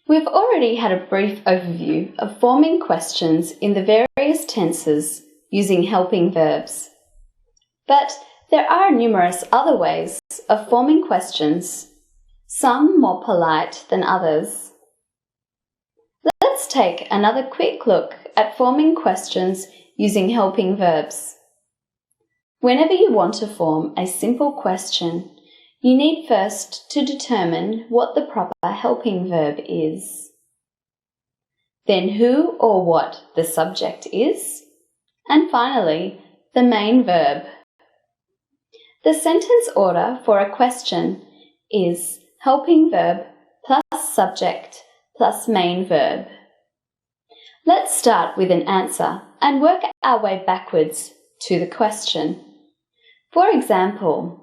We've already had a brief overview of forming questions in the various tenses using helping verbs. But there are numerous other ways of forming questions, some more polite than others. Let's take another quick look at forming questions using helping verbs. Whenever you want to form a simple question, you need first to determine what the proper helping verb is, then who or what the subject is, and finally, the main verb. The sentence order for a question is helping verb plus subject plus main verb. Let's start with an answer and work our way backwards to the question. For example,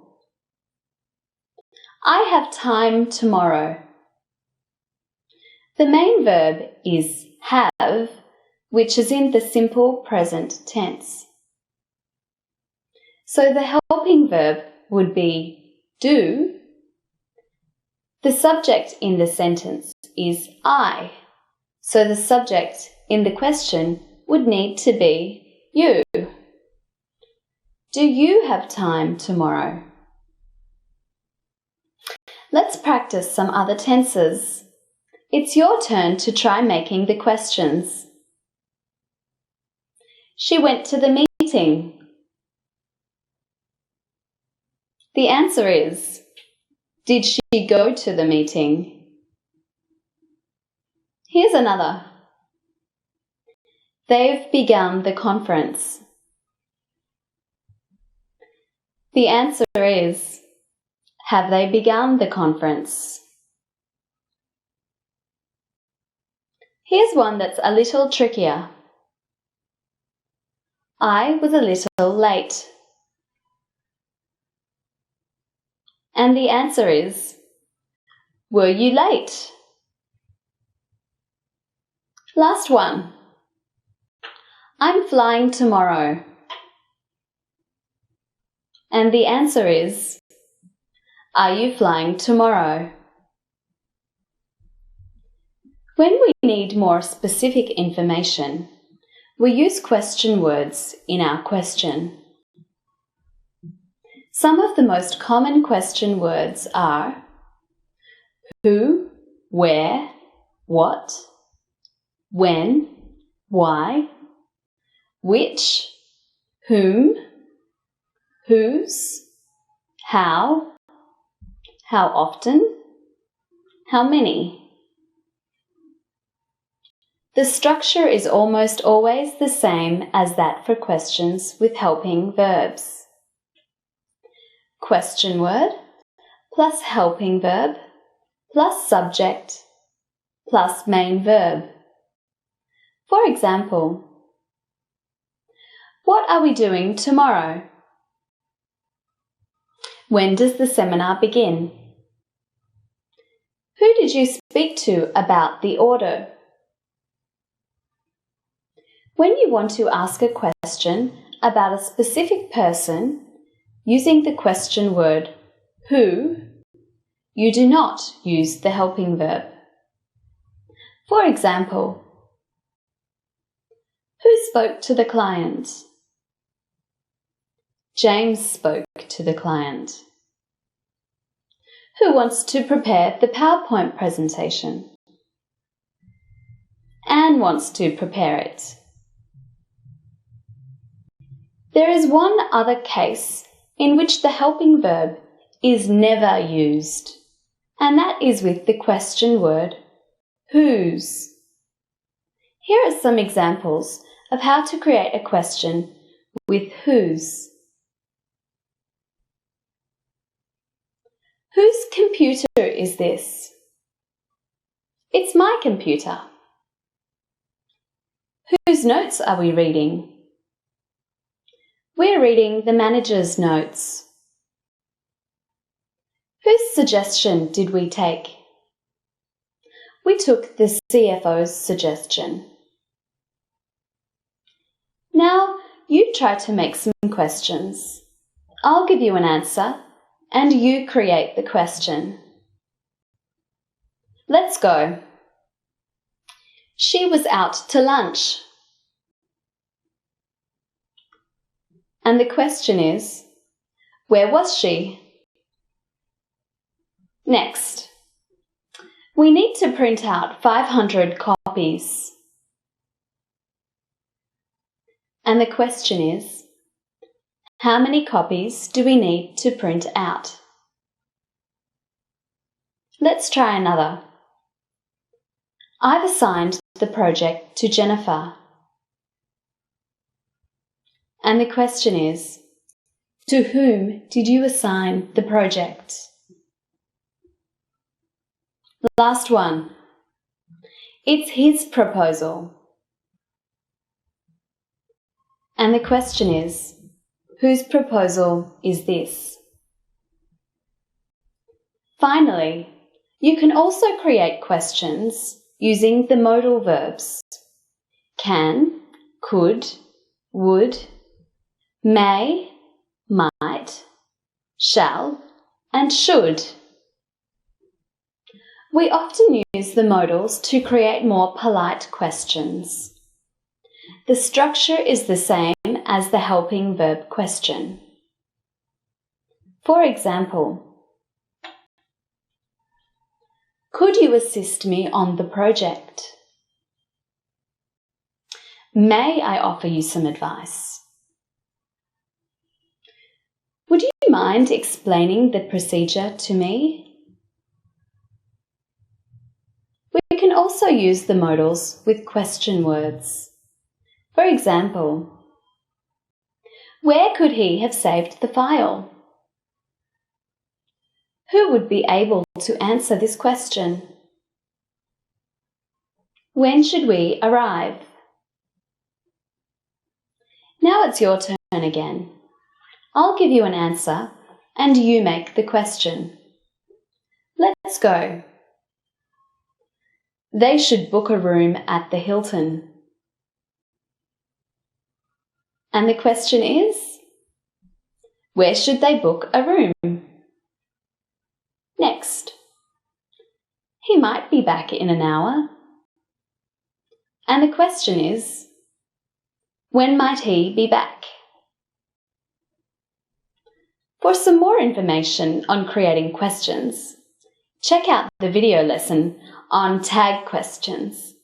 I have time tomorrow. The main verb is have, which is in the simple present tense. So the helping verb would be do. The subject in the sentence is I, so the subject in the question would need to be you. Do you have time tomorrow? Let's practice some other tenses. It's your turn to try making the questions. She went to the meeting. The answer is, did she go to the meeting? Here's another. They've begun the conference. The answer is, have they begun the conference? Here's one that's a little trickier. I was a little late. And the answer is, were you late? Last one. I'm flying tomorrow. And the answer is, are you flying tomorrow? When we need more specific information, we use question words in our question. Some of the most common question words are who, where, what, when, why, which, whom, whose, how often, how many. The structure is almost always the same as that for questions with helping verbs. Question word plus helping verb plus subject plus main verb. For example, what are we doing tomorrow? When does the seminar begin? Who did you speak to about the order? When you want to ask a question about a specific person, using the question word who, you do not use the helping verb. For example, who spoke to the client? James spoke to the client. Who wants to prepare the PowerPoint presentation? Anne wants to prepare it. There is one other case in which the helping verb is never used, and that is with the question word whose. Here are some examples of how to create a question with whose. Whose computer is this? It's my computer. Whose notes are we reading? We're reading the manager's notes. Whose suggestion did we take? We took the CFO's suggestion. Now you try to make some questions. I'll give you an answer and you create the question. Let's go. She was out to lunch. And the question is, where was she? Next, we need to print out 500 copies. And the question is, how many copies do we need to print out? Let's try another. I've assigned the project to Jennifer. And the question is, to whom did you assign the project? Last one. It's his proposal. And the question is, whose proposal is this? Finally, you can also create questions using the modal verbs can, could, would, may, might, shall, and should. We often use the modals to create more polite questions. The structure is the same as the helping verb question. For example, could you assist me on the project? May I offer you some advice? Would you mind explaining the procedure to me? We can also use the modals with question words. For example, where could he have saved the file? Who would be able to answer this question? When should we arrive? Now it's your turn again. I'll give you an answer and you make the question. Let's go. They should book a room at the Hilton. And the question is, where should they book a room? Next, he might be back in an hour. And the question is, when might he be back? For some more information on creating questions, check out the video lesson on tag questions.